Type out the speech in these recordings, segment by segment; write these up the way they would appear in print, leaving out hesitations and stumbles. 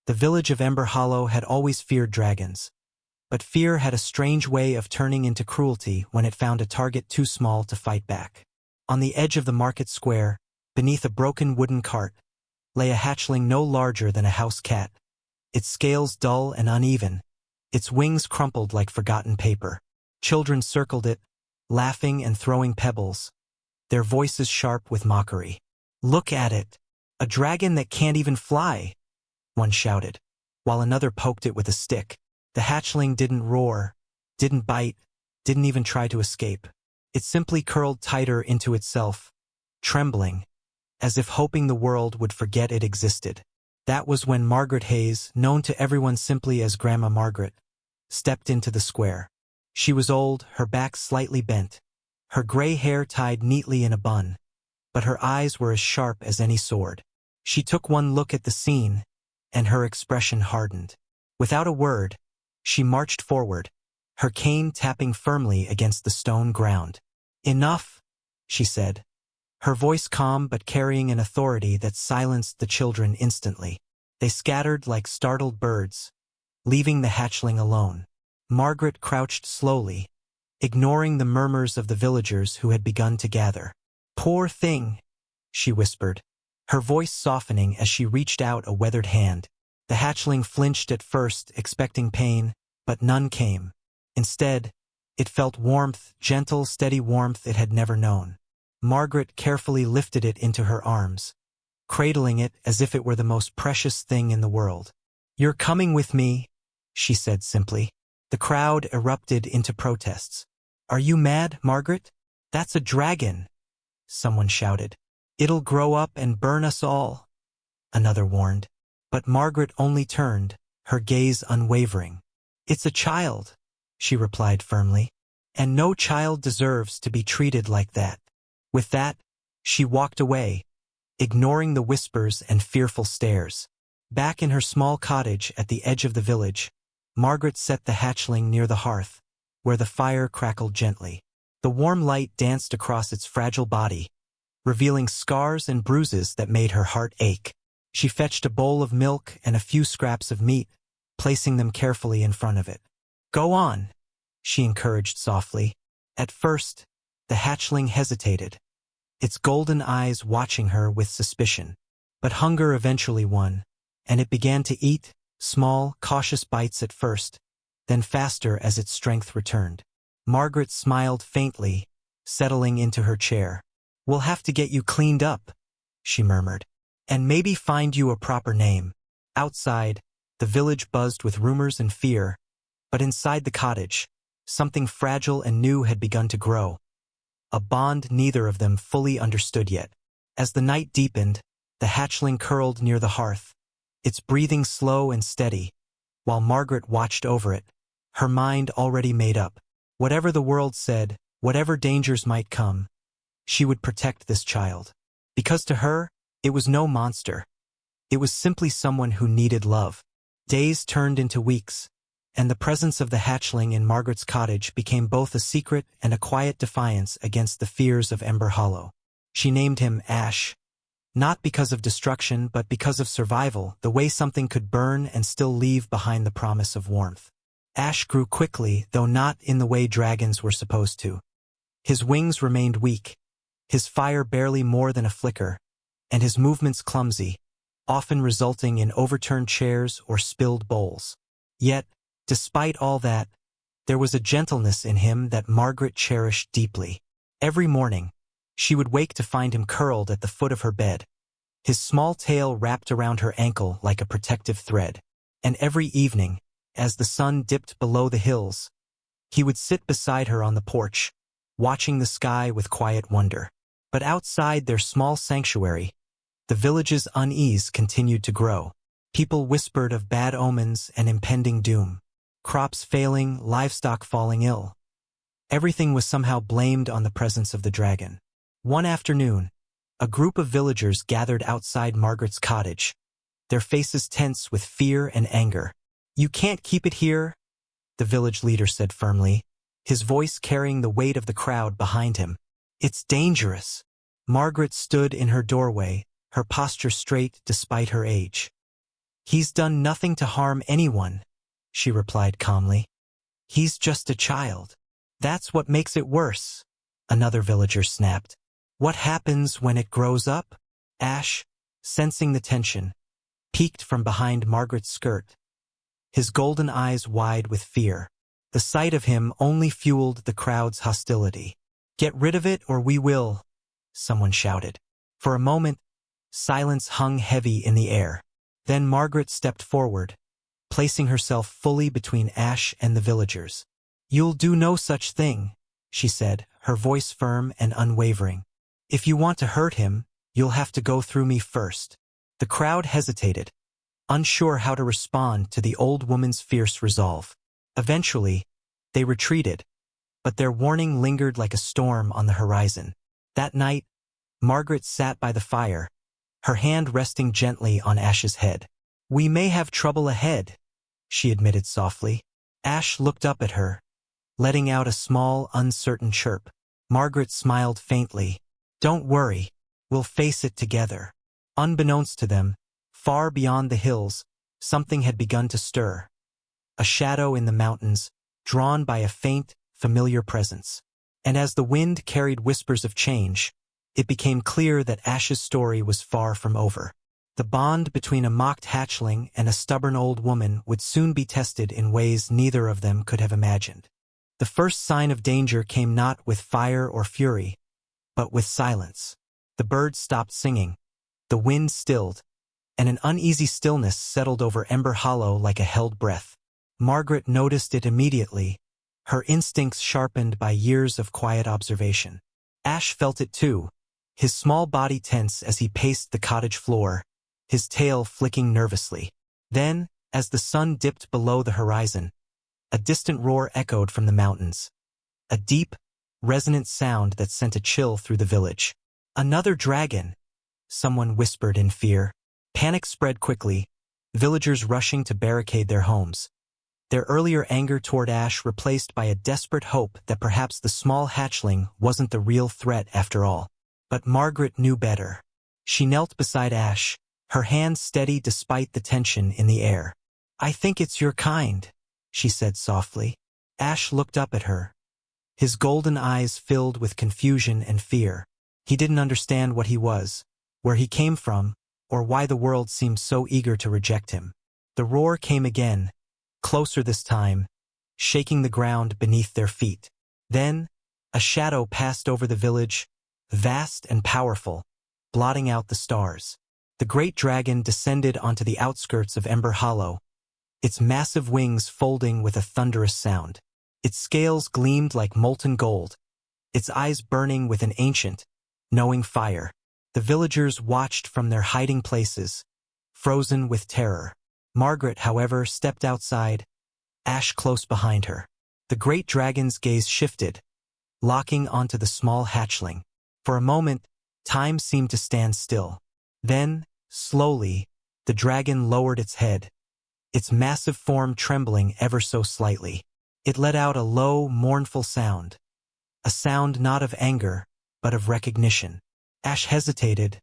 The village of Ember Hollow had always feared dragons. But fear had a strange way of turning into cruelty when it found a target too small to fight back. On the edge of the market square, beneath a broken wooden cart, lay a hatchling no larger than a house cat, its scales dull and uneven, its wings crumpled like forgotten paper. Children circled it, laughing and throwing pebbles, their voices sharp with mockery. "Look at it! A dragon that can't even fly!" one shouted, while another poked it with a stick. The hatchling didn't roar, didn't bite, didn't even try to escape. It simply curled tighter into itself, trembling, as if hoping the world would forget it existed. That was when Margaret Hayes, known to everyone simply as Grandma Margaret, stepped into the square. She was old, her back slightly bent, her gray hair tied neatly in a bun, but her eyes were as sharp as any sword. She took one look at the scene, and her expression hardened. Without a word, she marched forward, her cane tapping firmly against the stone ground. "Enough," she said, her voice calm but carrying an authority that silenced the children instantly. They scattered like startled birds, leaving the hatchling alone. Margaret crouched slowly, ignoring the murmurs of the villagers who had begun to gather. "Poor thing," she whispered, her voice softening as she reached out a weathered hand. The hatchling flinched at first, expecting pain, but none came. Instead, it felt warmth, gentle, steady warmth it had never known. Margaret carefully lifted it into her arms, cradling it as if it were the most precious thing in the world. "You're coming with me," she said simply. The crowd erupted into protests. "Are you mad, Margaret? That's a dragon," someone shouted. "It'll grow up and burn us all," another warned. But Margaret only turned, her gaze unwavering. "It's a child," she replied firmly, "and no child deserves to be treated like that." With that, she walked away, ignoring the whispers and fearful stares. Back in her small cottage at the edge of the village, Margaret set the hatchling near the hearth, where the fire crackled gently. The warm light danced across its fragile body, revealing scars and bruises that made her heart ache. She fetched a bowl of milk and a few scraps of meat, placing them carefully in front of it. "Go on," she encouraged softly. At first, the hatchling hesitated, its golden eyes watching her with suspicion. But hunger eventually won, and it began to eat, small, cautious bites at first, then faster as its strength returned. Margaret smiled faintly, settling into her chair. "We'll have to get you cleaned up," she murmured, "and maybe find you a proper name." Outside, the village buzzed with rumors and fear, but inside the cottage, something fragile and new had begun to grow, a bond neither of them fully understood yet. As the night deepened, the hatchling curled near the hearth, its breathing slow and steady, while Margaret watched over it, her mind already made up. Whatever the world said, whatever dangers might come, she would protect this child. Because to her, it was no monster. It was simply someone who needed love. Days turned into weeks, and the presence of the hatchling in Margaret's cottage became both a secret and a quiet defiance against the fears of Ember Hollow. She named him Ash, not because of destruction but because of survival, the way something could burn and still leave behind the promise of warmth. Ash grew quickly, though not in the way dragons were supposed to. His wings remained weak, his fire barely more than a flicker, and his movements clumsy, often resulting in overturned chairs or spilled bowls. Yet, despite all that, there was a gentleness in him that Margaret cherished deeply. Every morning, she would wake to find him curled at the foot of her bed, his small tail wrapped around her ankle like a protective thread. And every evening, as the sun dipped below the hills, he would sit beside her on the porch, watching the sky with quiet wonder. But outside their small sanctuary, the village's unease continued to grow. People whispered of bad omens and impending doom. Crops failing, livestock falling ill. Everything was somehow blamed on the presence of the dragon. One afternoon, a group of villagers gathered outside Margaret's cottage, their faces tense with fear and anger. "You can't keep it here," the village leader said firmly, his voice carrying the weight of the crowd behind him. "It's dangerous." Margaret stood in her doorway, her posture straight despite her age. "He's done nothing to harm anyone," she replied calmly. "He's just a child." "That's what makes it worse," another villager snapped. "What happens when it grows up?" Ash, sensing the tension, peeked from behind Margaret's skirt, his golden eyes wide with fear. The sight of him only fueled the crowd's hostility. "Get rid of it or we will," someone shouted. For a moment, silence hung heavy in the air. Then Margaret stepped forward, placing herself fully between Ash and the villagers. "You'll do no such thing," she said, her voice firm and unwavering. "If you want to hurt him, you'll have to go through me first." The crowd hesitated, unsure how to respond to the old woman's fierce resolve. Eventually, they retreated, but their warning lingered like a storm on the horizon. That night, Margaret sat by the fire, her hand resting gently on Ash's head. "We may have trouble ahead," she admitted softly. Ash looked up at her, letting out a small, uncertain chirp. Margaret smiled faintly. "Don't worry, we'll face it together." Unbeknownst to them, far beyond the hills, something had begun to stir. A shadow in the mountains, drawn by a faint, familiar presence. And as the wind carried whispers of change, it became clear that Ash's story was far from over. The bond between a mocked hatchling and a stubborn old woman would soon be tested in ways neither of them could have imagined. The first sign of danger came not with fire or fury, but with silence. The birds stopped singing, the wind stilled, and an uneasy stillness settled over Ember Hollow like a held breath. Margaret noticed it immediately, her instincts sharpened by years of quiet observation. Ash felt it too, his small body tense as he paced the cottage floor, his tail flicking nervously. Then, as the sun dipped below the horizon, a distant roar echoed from the mountains. A deep, resonant sound that sent a chill through the village. "Another dragon," someone whispered in fear. Panic spread quickly, villagers rushing to barricade their homes. Their earlier anger toward Ash replaced by a desperate hope that perhaps the small hatchling wasn't the real threat after all. But Margaret knew better. She knelt beside Ash, her hand steady despite the tension in the air. "I think it's your kind," she said softly. Ash looked up at her, his golden eyes filled with confusion and fear. He didn't understand what he was, where he came from, or why the world seemed so eager to reject him. The roar came again, closer this time, shaking the ground beneath their feet. Then, a shadow passed over the village, vast and powerful, blotting out the stars. The great dragon descended onto the outskirts of Ember Hollow, its massive wings folding with a thunderous sound. Its scales gleamed like molten gold, its eyes burning with an ancient, knowing fire. The villagers watched from their hiding places, frozen with terror. Margaret, however, stepped outside, Ash close behind her. The great dragon's gaze shifted, locking onto the small hatchling. For a moment, time seemed to stand still. Then, slowly, the dragon lowered its head, its massive form trembling ever so slightly. It let out a low, mournful sound, a sound not of anger, but of recognition. Ash hesitated,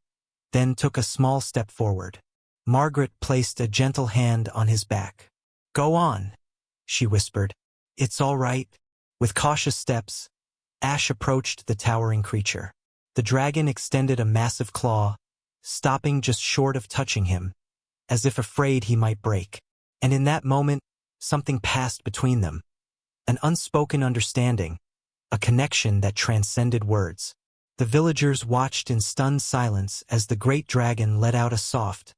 then took a small step forward. Margaret placed a gentle hand on his back. "Go on," she whispered. "It's all right." With cautious steps, Ash approached the towering creature. The dragon extended a massive claw, stopping just short of touching him, as if afraid he might break. And in that moment, something passed between them. An unspoken understanding, a connection that transcended words. The villagers watched in stunned silence as the great dragon let out a soft,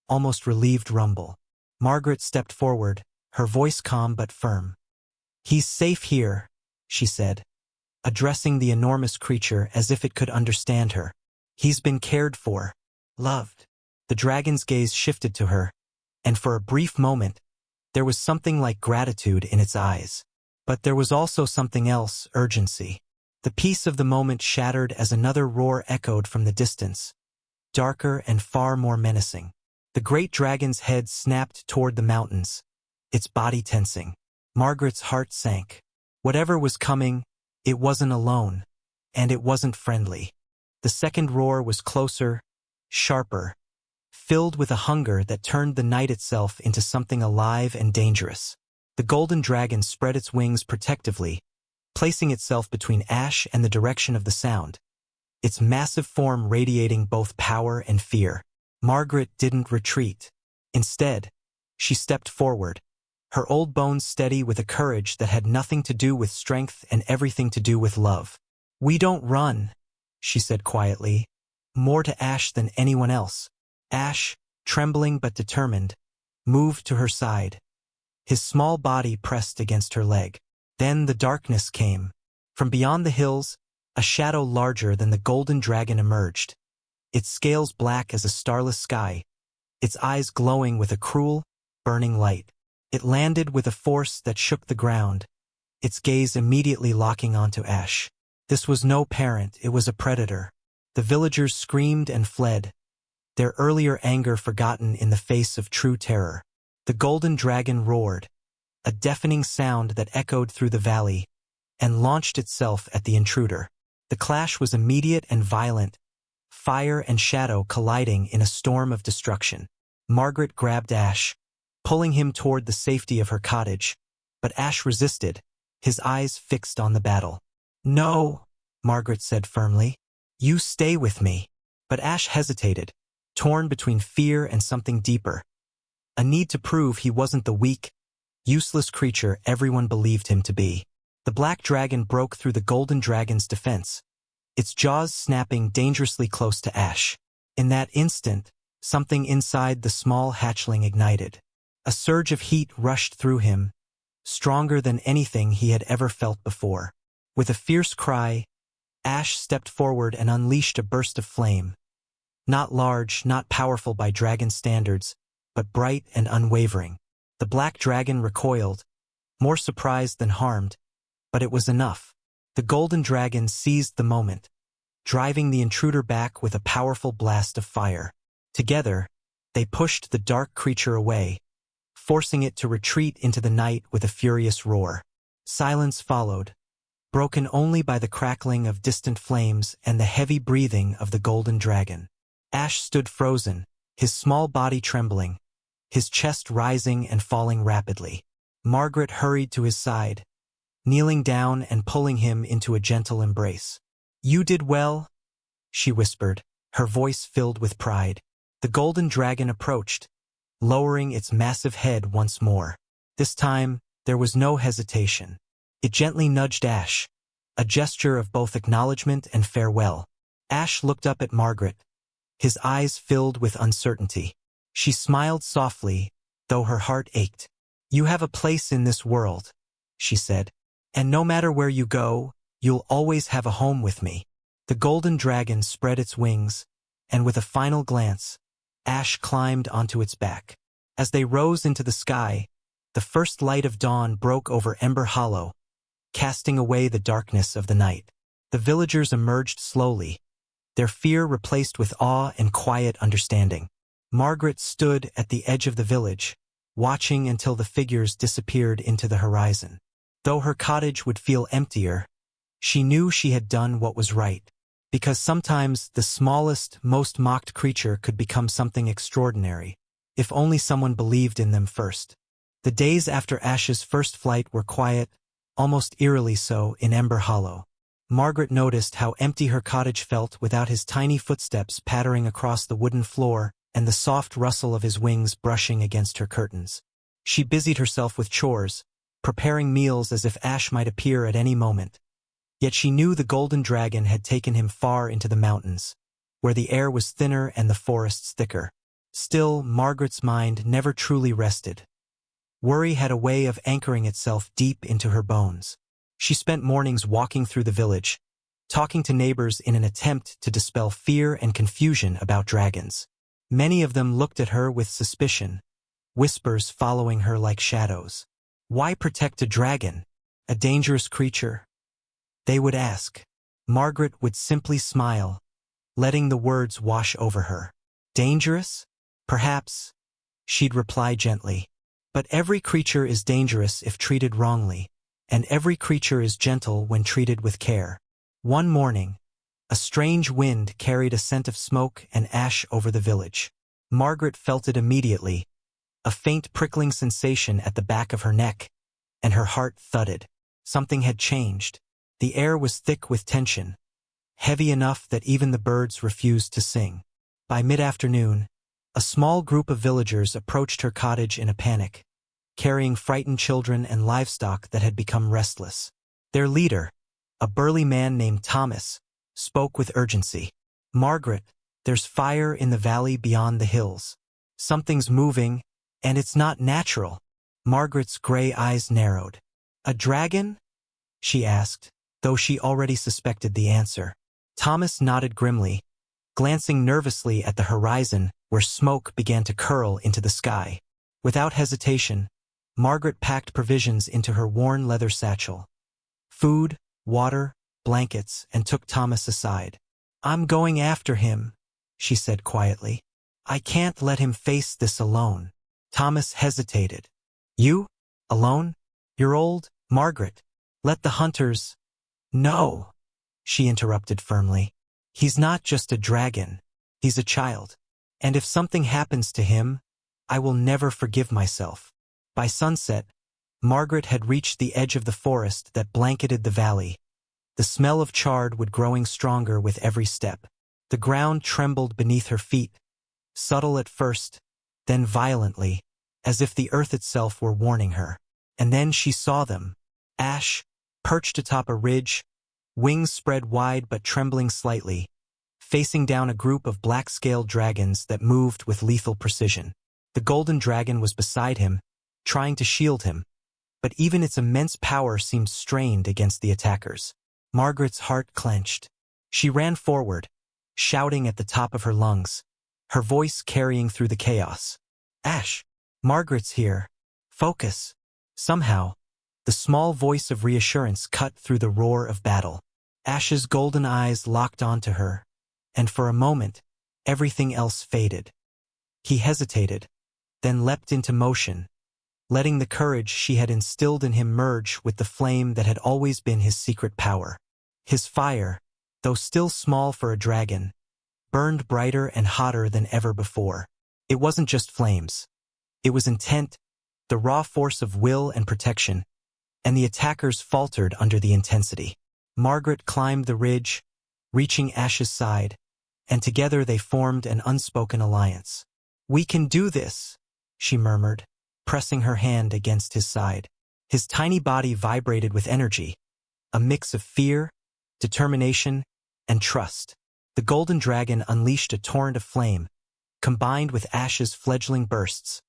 almost relieved rumble. Margaret stepped forward, her voice calm but firm. "He's safe here," she said, addressing the enormous creature as if it could understand her. "He's been cared for, loved." The dragon's gaze shifted to her, and for a brief moment, there was something like gratitude in its eyes. But there was also something else, urgency. The peace of the moment shattered as another roar echoed from the distance, darker and far more menacing. The great dragon's head snapped toward the mountains, its body tensing. Margaret's heart sank. Whatever was coming, it wasn't alone, and it wasn't friendly. The second roar was closer, sharper, filled with a hunger that turned the night itself into something alive and dangerous. The golden dragon spread its wings protectively, placing itself between Ash and the direction of the sound, its massive form radiating both power and fear. Margaret didn't retreat. Instead, she stepped forward, her old bones steady with a courage that had nothing to do with strength and everything to do with love. "We don't run," she said quietly, more to Ash than anyone else. Ash, trembling but determined, moved to her side, his small body pressed against her leg. Then the darkness came. From beyond the hills, a shadow larger than the golden dragon emerged, its scales black as a starless sky, its eyes glowing with a cruel, burning light. It landed with a force that shook the ground, its gaze immediately locking onto Ash. This was no parent, it was a predator. The villagers screamed and fled, their earlier anger forgotten in the face of true terror. The golden dragon roared, a deafening sound that echoed through the valley, and launched itself at the intruder. The clash was immediate and violent, fire and shadow colliding in a storm of destruction. Margaret grabbed Ash, pulling him toward the safety of her cottage, but Ash resisted, his eyes fixed on the battle. "No," Margaret said firmly. "You stay with me." But Ash hesitated, torn between fear and something deeper. A need to prove he wasn't the weak, useless creature everyone believed him to be. The black dragon broke through the golden dragon's defense, its jaws snapping dangerously close to Ash. In that instant, something inside the small hatchling ignited. A surge of heat rushed through him, stronger than anything he had ever felt before. With a fierce cry, Ash stepped forward and unleashed a burst of flame. Not large, not powerful by dragon standards, but bright and unwavering. The black dragon recoiled, more surprised than harmed, but it was enough. The golden dragon seized the moment, driving the intruder back with a powerful blast of fire. Together, they pushed the dark creature away, forcing it to retreat into the night with a furious roar. Silence followed, broken only by the crackling of distant flames and the heavy breathing of the golden dragon. Ash stood frozen, his small body trembling, his chest rising and falling rapidly. Margaret hurried to his side, kneeling down and pulling him into a gentle embrace. "You did well," she whispered, her voice filled with pride. The golden dragon approached, lowering its massive head once more. This time, there was no hesitation. It gently nudged Ash, a gesture of both acknowledgement and farewell. Ash looked up at Margaret, his eyes filled with uncertainty. She smiled softly, though her heart ached. "You have a place in this world," she said, "and no matter where you go, you'll always have a home with me." The golden dragon spread its wings, and with a final glance, Ash climbed onto its back. As they rose into the sky, the first light of dawn broke over Ember Hollow, casting away the darkness of the night. The villagers emerged slowly, their fear replaced with awe and quiet understanding. Margaret stood at the edge of the village, watching until the figures disappeared into the horizon. Though her cottage would feel emptier, she knew she had done what was right, because sometimes the smallest, most mocked creature could become something extraordinary, if only someone believed in them first. The days after Ash's first flight were quiet, almost eerily so, in Ember Hollow. Margaret noticed how empty her cottage felt without his tiny footsteps pattering across the wooden floor and the soft rustle of his wings brushing against her curtains. She busied herself with chores, preparing meals as if Ash might appear at any moment. Yet she knew the golden dragon had taken him far into the mountains, where the air was thinner and the forests thicker. Still, Margaret's mind never truly rested. Worry had a way of anchoring itself deep into her bones. She spent mornings walking through the village, talking to neighbors in an attempt to dispel fear and confusion about dragons. Many of them looked at her with suspicion, whispers following her like shadows. "Why protect a dragon? A dangerous creature?" they would ask. Margaret would simply smile, letting the words wash over her. "Dangerous? Perhaps," she'd reply gently. "But every creature is dangerous if treated wrongly, and every creature is gentle when treated with care." One morning, a strange wind carried a scent of smoke and ash over the village. Margaret felt it immediately, a faint prickling sensation at the back of her neck, and her heart thudded. Something had changed. The air was thick with tension, heavy enough that even the birds refused to sing. By mid-afternoon, a small group of villagers approached her cottage in a panic, carrying frightened children and livestock that had become restless. Their leader, a burly man named Thomas, spoke with urgency. "Margaret, there's fire in the valley beyond the hills. Something's moving, and it's not natural." Margaret's gray eyes narrowed. "A dragon?" she asked, though she already suspected the answer. Thomas nodded grimly, glancing nervously at the horizon where smoke began to curl into the sky. Without hesitation, Margaret packed provisions into her worn leather satchel. Food, water, blankets, and took Thomas aside. "I'm going after him," she said quietly. "I can't let him face this alone." Thomas hesitated. "You? Alone? You're old?" "Margaret, let the hunters—" "No," she interrupted firmly. "He's not just a dragon. He's a child. And if something happens to him, I will never forgive myself." By sunset, Margaret had reached the edge of the forest that blanketed the valley. The smell of chard would growing stronger with every step. The ground trembled beneath her feet, subtle at first, then violently, as if the earth itself were warning her. And then she saw them. Ash, perched atop a ridge, wings spread wide but trembling slightly, facing down a group of black-scaled dragons that moved with lethal precision. The golden dragon was beside him, trying to shield him, but even its immense power seemed strained against the attackers. Margaret's heart clenched. She ran forward, shouting at the top of her lungs, her voice carrying through the chaos. "Ash, Margaret's here. Focus." Somehow, the small voice of reassurance cut through the roar of battle. Ash's golden eyes locked onto her, and for a moment, everything else faded. He hesitated, then leapt into motion, letting the courage she had instilled in him merge with the flame that had always been his secret power. His fire, though still small for a dragon, burned brighter and hotter than ever before. It wasn't just flames. It was intent, the raw force of will and protection, and the attackers faltered under the intensity. Margaret climbed the ridge, reaching Ash's side, and together they formed an unspoken alliance. "We can do this," she murmured, pressing her hand against his side. His tiny body vibrated with energy, a mix of fear, determination, and trust. The golden dragon unleashed a torrent of flame, combined with Ash's fledgling bursts,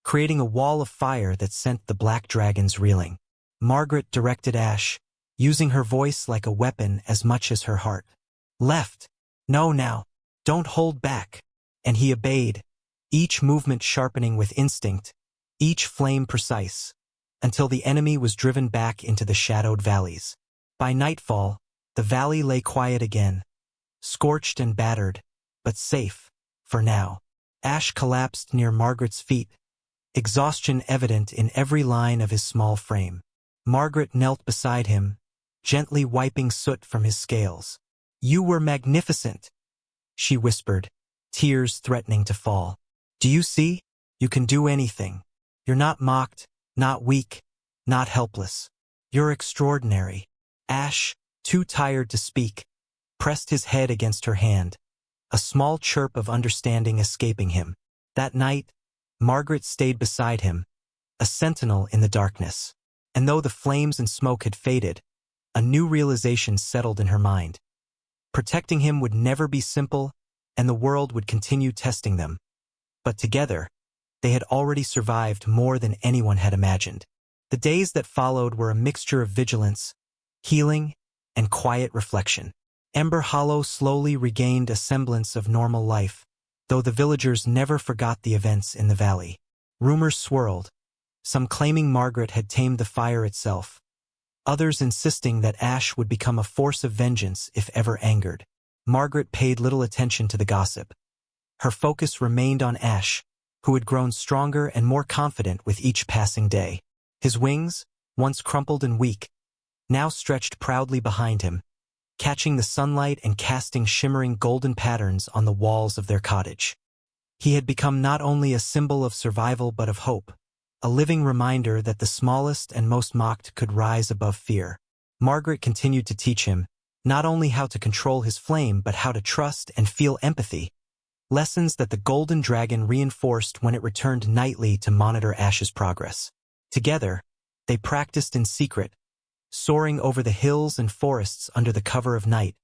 creating a wall of fire that sent the black dragons reeling. Margaret directed Ash, using her voice like a weapon as much as her heart. "Left. No, now. Don't hold back." And he obeyed, each movement sharpening with instinct, each flame precise, until the enemy was driven back into the shadowed valleys. By nightfall, the valley lay quiet again, scorched and battered, but safe, for now. Ash collapsed near Margaret's feet, exhaustion evident in every line of his small frame. Margaret knelt beside him, gently wiping soot from his scales. "You were magnificent," she whispered, tears threatening to fall. "Do you see? You can do anything. You're not mocked, not weak, not helpless. You're extraordinary." Ash, too tired to speak, pressed his head against her hand, a small chirp of understanding escaping him. That night, Margaret stayed beside him, a sentinel in the darkness. And though the flames and smoke had faded, a new realization settled in her mind. Protecting him would never be simple, and the world would continue testing them. But together, they had already survived more than anyone had imagined. The days that followed were a mixture of vigilance, healing, and quiet reflection. Ember Hollow slowly regained a semblance of normal life, though the villagers never forgot the events in the valley. Rumors swirled, some claiming Margaret had tamed the fire itself, others insisting that Ash would become a force of vengeance if ever angered. Margaret paid little attention to the gossip. Her focus remained on Ash, who had grown stronger and more confident with each passing day. His wings, once crumpled and weak, now stretched proudly behind him, catching the sunlight and casting shimmering golden patterns on the walls of their cottage. He had become not only a symbol of survival but of hope, a living reminder that the smallest and most mocked could rise above fear. Margaret continued to teach him not only how to control his flame but how to trust and feel empathy, lessons that the golden dragon reinforced when it returned nightly to monitor Ash's progress. Together, they practiced in secret, soaring over the hills and forests under the cover of night,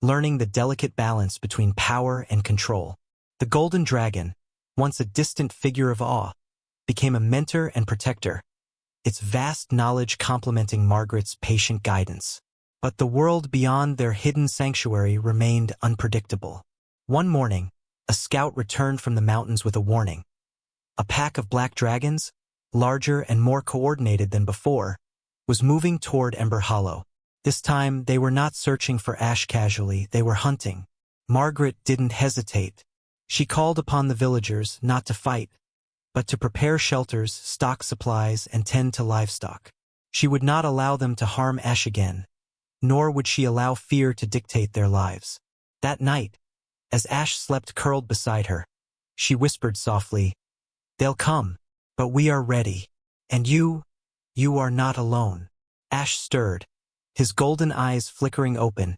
learning the delicate balance between power and control. The golden dragon, once a distant figure of awe, became a mentor and protector, its vast knowledge complementing Margaret's patient guidance. But the world beyond their hidden sanctuary remained unpredictable. One morning, a scout returned from the mountains with a warning. A pack of black dragons, larger and more coordinated than before, was moving toward Ember Hollow. This time, they were not searching for Ash casually, they were hunting. Margaret didn't hesitate. She called upon the villagers not to fight, but to prepare shelters, stock supplies, and tend to livestock. She would not allow them to harm Ash again, nor would she allow fear to dictate their lives. That night, as Ash slept curled beside her, she whispered softly, "They'll come, but we are ready. And you are not alone." Ash stirred, his golden eyes flickering open,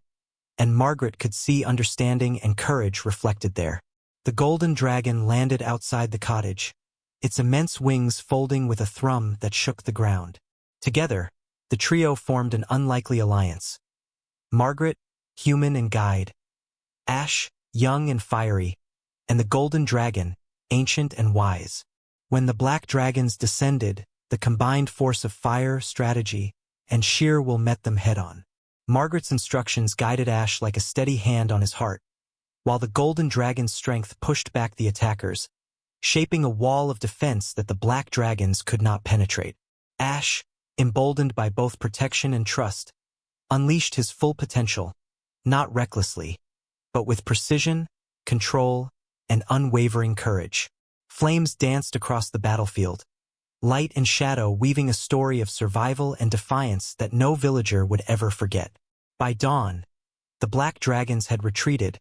and Margaret could see understanding and courage reflected there. The golden dragon landed outside the cottage, its immense wings folding with a thrum that shook the ground. Together, the trio formed an unlikely alliance. Margaret, human and guide; Ash, young and fiery; and the golden dragon, ancient and wise. When the black dragons descended, the combined force of fire, strategy, and sheer will met them head-on. Margaret's instructions guided Ash like a steady hand on his heart, while the golden dragon's strength pushed back the attackers, shaping a wall of defense that the black dragons could not penetrate. Ash, emboldened by both protection and trust, unleashed his full potential, not recklessly, but with precision, control, and unwavering courage. Flames danced across the battlefield, light and shadow weaving a story of survival and defiance that no villager would ever forget. By dawn, the black dragons had retreated,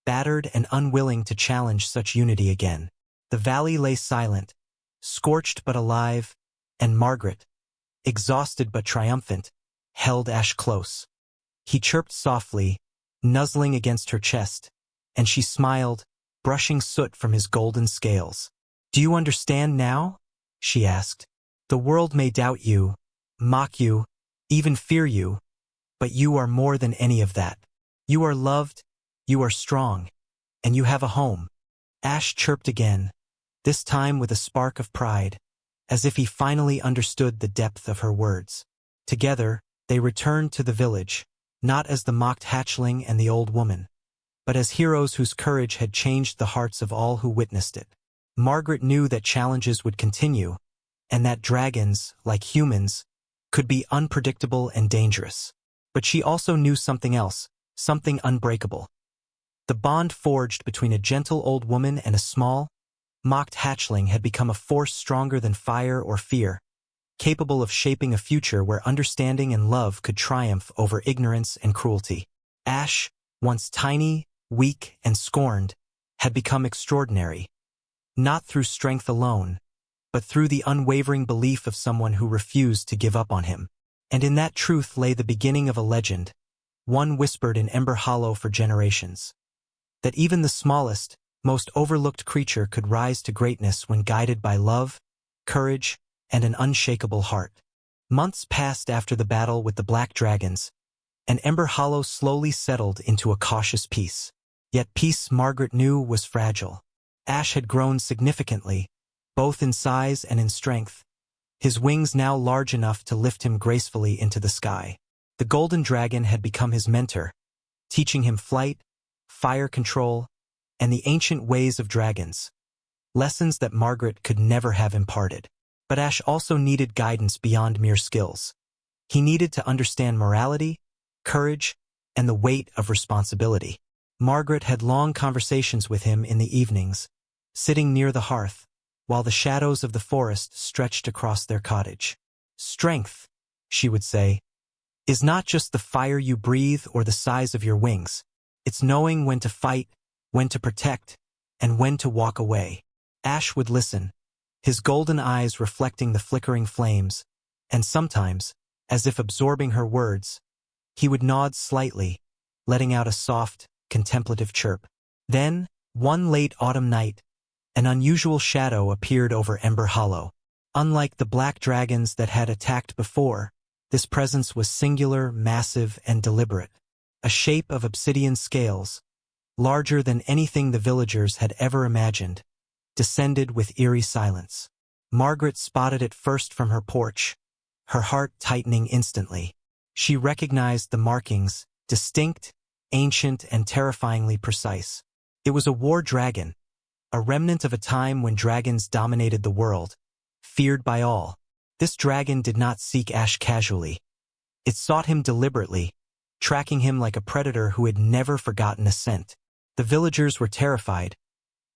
battered and unwilling to challenge such unity again. The valley lay silent, scorched but alive, and Margaret, exhausted but triumphant, held Ash close. He chirped softly, nuzzling against her chest, and she smiled, brushing soot from his golden scales. "Do you understand now?" she asked. "The world may doubt you, mock you, even fear you, but you are more than any of that. You are loved, you are strong, and you have a home." Ash chirped again, this time with a spark of pride, as if he finally understood the depth of her words. Together, they returned to the village, not as the mocked hatchling and the old woman, but as heroes whose courage had changed the hearts of all who witnessed it. Margaret knew that challenges would continue, and that dragons, like humans, could be unpredictable and dangerous. But she also knew something else, something unbreakable. The bond forged between a gentle old woman and a small, mocked hatchling had become a force stronger than fire or fear, capable of shaping a future where understanding and love could triumph over ignorance and cruelty. Ash, once tiny, weak, and scorned, had become extraordinary, not through strength alone, but through the unwavering belief of someone who refused to give up on him. And in that truth lay the beginning of a legend, one whispered in Ember Hollow for generations, that even the smallest, most overlooked creature could rise to greatness when guided by love, courage, and an unshakable heart. Months passed after the battle with the black dragons, and Ember Hollow slowly settled into a cautious peace. Yet peace, Margaret knew, was fragile. Ash had grown significantly, both in size and in strength, his wings now large enough to lift him gracefully into the sky. The golden dragon had become his mentor, teaching him flight, fire control, and the ancient ways of dragons, lessons that Margaret could never have imparted. But Ash also needed guidance beyond mere skills. He needed to understand morality, courage, and the weight of responsibility. Margaret had long conversations with him in the evenings, sitting near the hearth, while the shadows of the forest stretched across their cottage. "Strength," she would say, "is not just the fire you breathe or the size of your wings. It's knowing when to fight, when to protect, and when to walk away. Ash would listen, his golden eyes reflecting the flickering flames, and sometimes, as if absorbing her words, he would nod slightly, letting out a soft, contemplative chirp. Then, one late autumn night, an unusual shadow appeared over Ember Hollow. Unlike the black dragons that had attacked before, this presence was singular, massive, and deliberate. A shape of obsidian scales, larger than anything the villagers had ever imagined, descended with eerie silence. Margaret spotted it first from her porch, her heart tightening instantly. She recognized the markings, distinct, ancient, and terrifyingly precise. It was a war dragon, a remnant of a time when dragons dominated the world, feared by all. This dragon did not seek Ash casually. It sought him deliberately, tracking him like a predator who had never forgotten a scent. The villagers were terrified,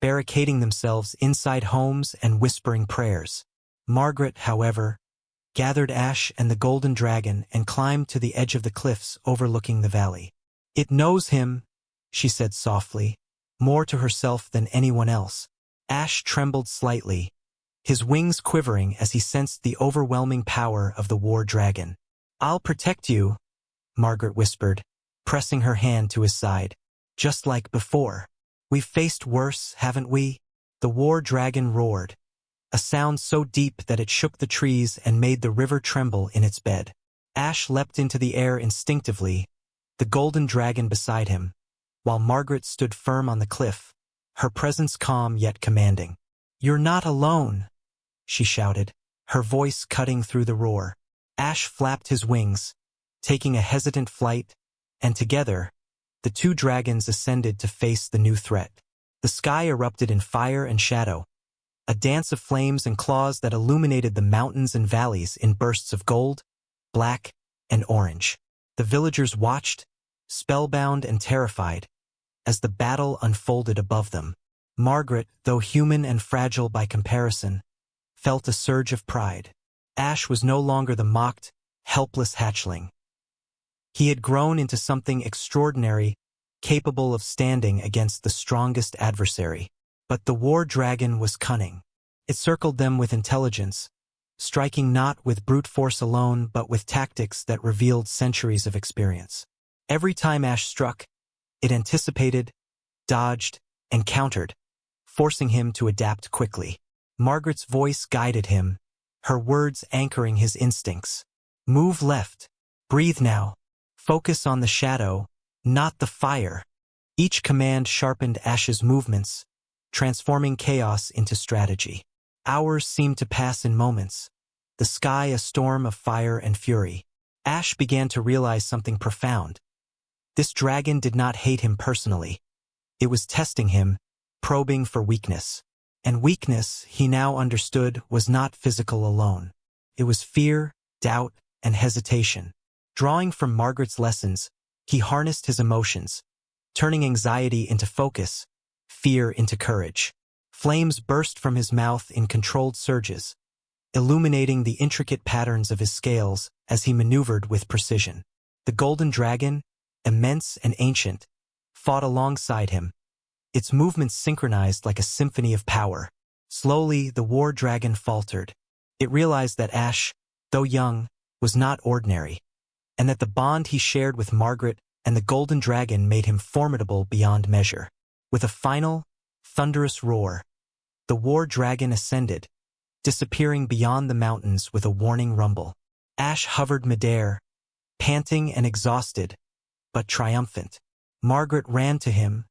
barricading themselves inside homes and whispering prayers. Margaret, however, gathered Ash and the golden dragon and climbed to the edge of the cliffs overlooking the valley. "It knows him," she said softly, more to herself than anyone else. Ash trembled slightly, his wings quivering as he sensed the overwhelming power of the war dragon. "I'll protect you," Margaret whispered, pressing her hand to his side. "Just like before. We've faced worse, haven't we?" The war dragon roared, a sound so deep that it shook the trees and made the river tremble in its bed. Ash leapt into the air instinctively, the golden dragon beside him, while Margaret stood firm on the cliff, her presence calm yet commanding. "You're not alone," she shouted, her voice cutting through the roar. Ash flapped his wings, taking a hesitant flight, and together, the two dragons ascended to face the new threat. The sky erupted in fire and shadow, a dance of flames and claws that illuminated the mountains and valleys in bursts of gold, black, and orange. The villagers watched, spellbound and terrified, as the battle unfolded above them. Margaret, though human and fragile by comparison, felt a surge of pride. Ash was no longer the mocked, helpless hatchling. He had grown into something extraordinary, capable of standing against the strongest adversary. But the war dragon was cunning. It circled them with intelligence, striking not with brute force alone but with tactics that revealed centuries of experience. Every time Ash struck, it anticipated, dodged, and countered, forcing him to adapt quickly. Margaret's voice guided him, her words anchoring his instincts. "Move left. Breathe now. Focus on the shadow, not the fire." Each command sharpened Ash's movements, transforming chaos into strategy. Hours seemed to pass in moments, the sky a storm of fire and fury. Ash began to realize something profound. This dragon did not hate him personally. It was testing him, probing for weakness. And weakness, he now understood, was not physical alone. It was fear, doubt, and hesitation. Drawing from Margaret's lessons, he harnessed his emotions, turning anxiety into focus, fear into courage. Flames burst from his mouth in controlled surges, illuminating the intricate patterns of his scales as he maneuvered with precision. The golden dragon, immense and ancient, fought alongside him, its movements synchronized like a symphony of power. Slowly, the war dragon faltered. It realized that Ash, though young, was not ordinary, and that the bond he shared with Margaret and the golden dragon made him formidable beyond measure. With a final, thunderous roar, the war dragon ascended, disappearing beyond the mountains with a warning rumble. Ash hovered midair, panting and exhausted, but triumphant. Margaret ran to him,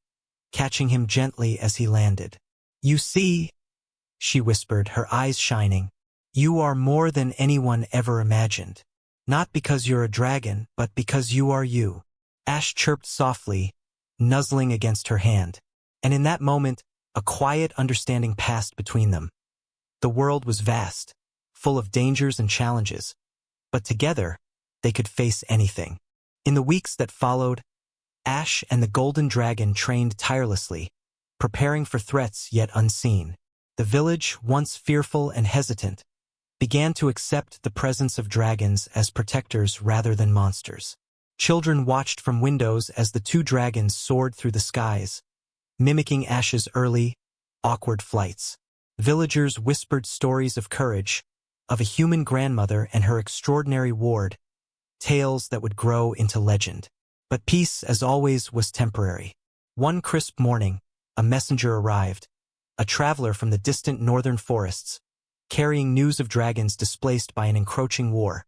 catching him gently as he landed. "You see," she whispered, her eyes shining, "you are more than anyone ever imagined. Not because you're a dragon, but because you are you." Ash chirped softly, nuzzling against her hand. And in that moment, a quiet understanding passed between them. The world was vast, full of dangers and challenges, but together, they could face anything. In the weeks that followed, Ash and the golden dragon trained tirelessly, preparing for threats yet unseen. The village, once fearful and hesitant, began to accept the presence of dragons as protectors rather than monsters. Children watched from windows as the two dragons soared through the skies, mimicking Ash's early, awkward flights. Villagers whispered stories of courage, of a human grandmother and her extraordinary ward, tales that would grow into legend. But peace, as always, was temporary. One crisp morning, a messenger arrived, a traveler from the distant northern forests, carrying news of dragons displaced by an encroaching war.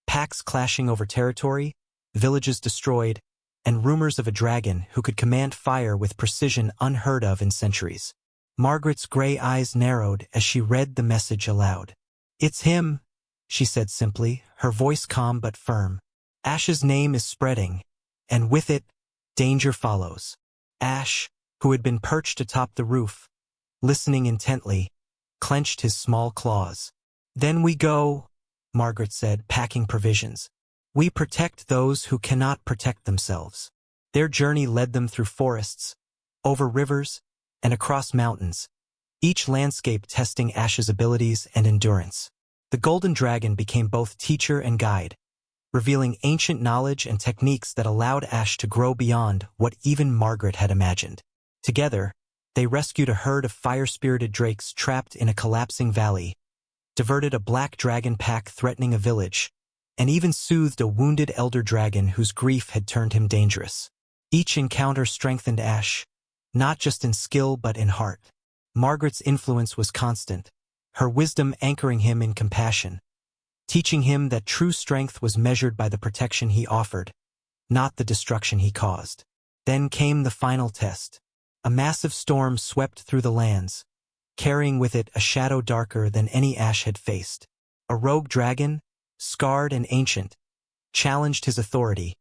Packs clashing over territory, villages destroyed, and rumors of a dragon who could command fire with precision unheard of in centuries. Margaret's gray eyes narrowed as she read the message aloud. "It's him," she said simply, her voice calm but firm. "Ash's name is spreading, and with it, danger follows." Ash, who had been perched atop the roof, listening intently, clenched his small claws. "Then we go," Margaret said, packing provisions. "We protect those who cannot protect themselves." Their journey led them through forests, over rivers, and across mountains, each landscape testing Ash's abilities and endurance. The golden dragon became both teacher and guide, revealing ancient knowledge and techniques that allowed Ash to grow beyond what even Margaret had imagined. Together, they rescued a herd of fire-spirited drakes trapped in a collapsing valley, diverted a black dragon pack threatening a village, and even soothed a wounded elder dragon whose grief had turned him dangerous. Each encounter strengthened Ash, not just in skill but in heart. Margaret's influence was constant, her wisdom anchoring him in compassion, teaching him that true strength was measured by the protection he offered, not the destruction he caused. Then came the final test. A massive storm swept through the lands, carrying with it a shadow darker than any Ash had faced. A rogue dragon, scarred and ancient, challenged his authority,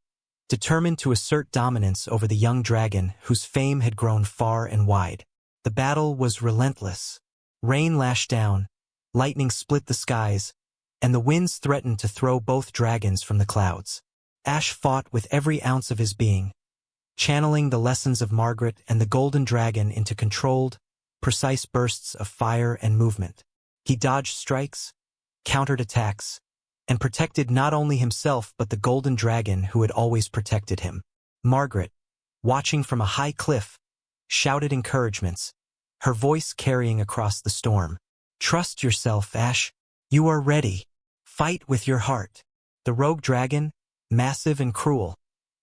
determined to assert dominance over the young dragon whose fame had grown far and wide. The battle was relentless. Rain lashed down, lightning split the skies, and the winds threatened to throw both dragons from the clouds. Ash fought with every ounce of his being, channeling the lessons of Margaret and the golden dragon into controlled, precise bursts of fire and movement. He dodged strikes, countered attacks, and protected not only himself but the golden dragon who had always protected him. Margaret, watching from a high cliff, shouted encouragements, her voice carrying across the storm. "Trust yourself, Ash. You are ready. Fight with your heart." The rogue dragon, massive and cruel,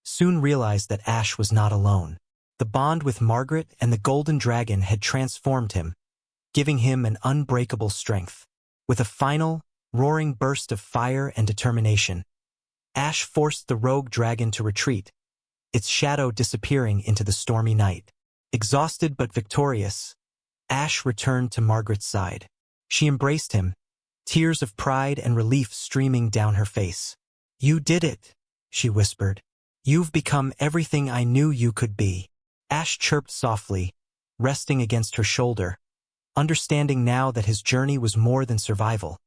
soon realized that Ash was not alone. The bond with Margaret and the golden dragon had transformed him, giving him an unbreakable strength. With a final, roaring burst of fire and determination, Ash forced the rogue dragon to retreat, its shadow disappearing into the stormy night. Exhausted but victorious, Ash returned to Margaret's side. She embraced him, tears of pride and relief streaming down her face. "You did it," she whispered. "You've become everything I knew you could be." Ash chirped softly, resting against her shoulder, understanding now that his journey was more than survival.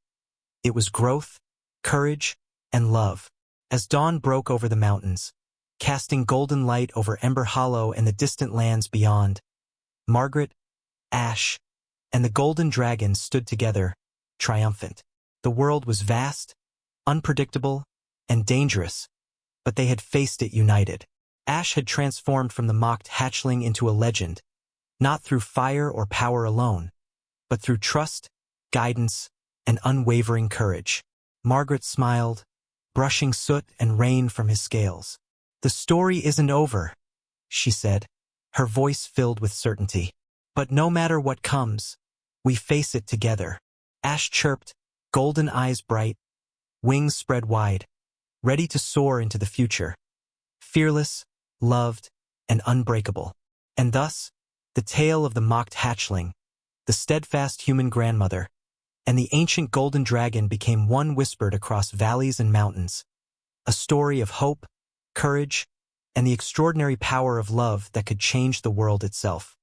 It was growth, courage, and love. As dawn broke over the mountains, casting golden light over Ember Hollow and the distant lands beyond, Margaret, Ash, and the golden dragon stood together, triumphant. The world was vast, unpredictable, and dangerous, but they had faced it united. Ash had transformed from the mocked hatchling into a legend, not through fire or power alone, but through trust, guidance, and unwavering courage. Margaret smiled, brushing soot and rain from his scales. "The story isn't over," she said, her voice filled with certainty. "But no matter what comes, we face it together." Ash chirped, golden eyes bright, wings spread wide, ready to soar into the future. Fearless, loved, and unbreakable. And thus, the tale of the mocked hatchling, the steadfast human grandmother, and the ancient golden dragon became one whispered across valleys and mountains, a story of hope, courage, and the extraordinary power of love that could change the world itself.